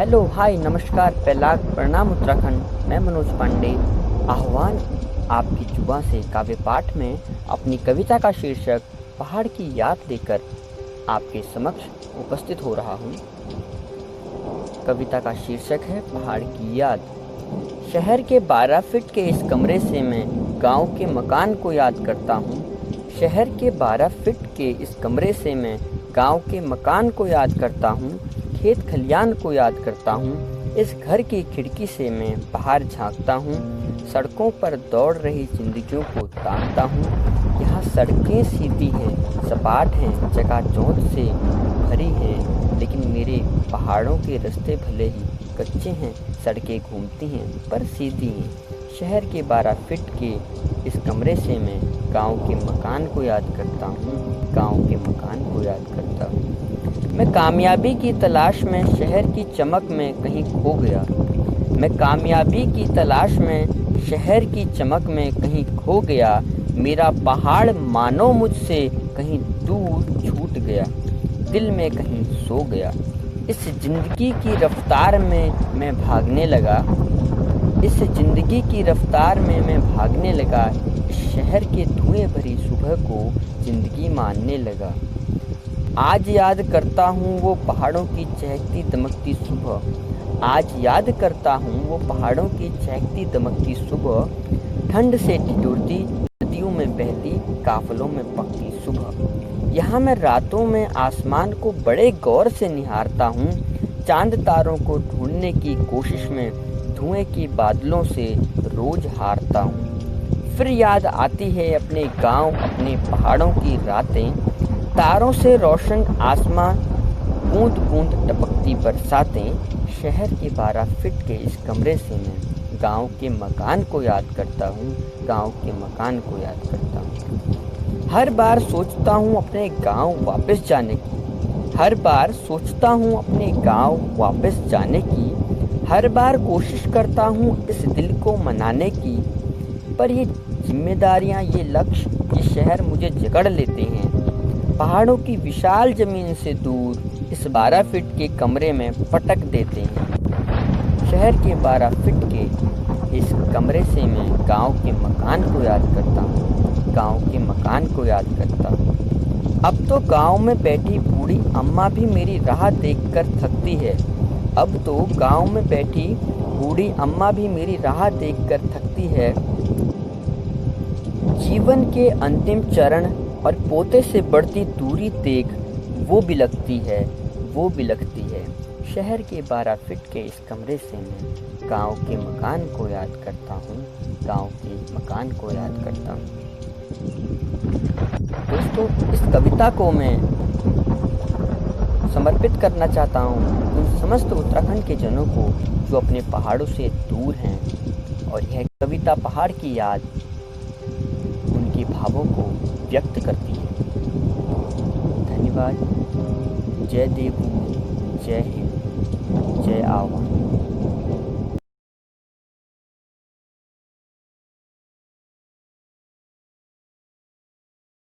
Hello hi नमस्कार पहला प्रणाम उत्तराखंड। मैं मनोज पांडे। आह्वान आपकी जुबां से काव्य पाठ में अपनी कविता का शीर्षक पहाड़ की याद लेकर आपके समक्ष उपस्थित हो रहा हूँ। कविता का शीर्षक है पहाड़ की याद। शहर के 12 फीट के इस कमरे से मैं गांव के मकान को याद करता हूँ। शहर के 12 फीट के इस कमरे से मैं गांव के मकान को याद करता हूँ, खेत खलियान को याद करता हूँ। इस घर की खिड़की से मैं बाहर झांकता हूँ, सड़कों पर दौड़ रही जिंदगियों को ताकता हूँ। यहाँ सड़कें सीधी हैं, सपाट हैं, चकाचौंध से भरी हैं, लेकिन मेरे पहाड़ों के रास्ते भले ही कच्चे हैं, सड़कें घूमती हैं पर सीधी हैं। शहर के 12 फीट के इस कमरे से मैं गांव के मकान को याद करता हूँ, गांव के मकान को याद करता हूँ। मैं कामयाबी की तलाश में शहर की चमक में कहीं खो गया। मैं कामयाबी की तलाश में शहर की चमक में कहीं खो गया। मेरा पहाड़ मानो मुझसे कहीं दूर छूट गया, दिल में कहीं सो गया। इस जिंदगी की रफ्तार में मैं भागने लगा, इस जिंदगी की रफ्तार में मैं भागने लगा। इस शहर के धुएं भरी सुबह को जिंदगी मानने लगा। आज याद करता हूँ वो पहाड़ों की चहकती दमकती सुबह। आज याद करता हूँ वो पहाड़ों की चहकती दमकती सुबह। ठंड से ठिठुरती नदियों में बहती, काफलों में पकती सुबह। यहाँ मैं रातों में आसमान को बड़े गौर से निहारता हूँ, चांद तारों को ढूंढने की कोशिश में धुएं के बादलों से रोज हारता हूँ। फिर याद आती है अपने गांव, अपने पहाड़ों की रातें, तारों से रोशन आसमां, बूंद बूंद टपकती बरसातें। शहर के 12 फीट के इस कमरे से मैं गांव के मकान को याद करता हूँ, गांव के मकान को याद करता हूँ। हर बार सोचता हूँ अपने गांव वापस जाने की, हर बार सोचता हूँ अपने गांव वापस जाने की। हर बार कोशिश करता हूँ इस दिल को मनाने की, पर ये जिम्मेदारियाँ, ये लक्ष्य, ये शहर मुझे जकड़ लेते हैं। पहाड़ों की विशाल जमीन से दूर इस 12 फीट के कमरे में पटक देते हैं। शहर के 12 फीट के इस कमरे से मैं गांव के मकान को याद करता हूँ, गांव के मकान को याद करता हूँ। अब तो गांव में बैठी बूढ़ी अम्मा भी मेरी राह देखकर थकती है। अब तो गांव में बैठी बूढ़ी अम्मा भी मेरी राह देखकर थकती है। जीवन के अंतिम चरण और पोते से बढ़ती दूरी देख वो भी लगती है, वो भी लगती है। शहर के 12 फीट के इस कमरे से मैं गांव के मकान को याद करता हूँ, गांव के मकान को याद करता हूँ। दोस्तों, इस कविता को मैं समर्पित करना चाहता हूँ उन समस्त उत्तराखंड के जनों को जो अपने पहाड़ों से दूर हैं, और यह कविता पहाड़ की याद उनके भावों को व्यक्त करती है। धन्यवाद। जय देव, जय हिंद, जय आह्वान।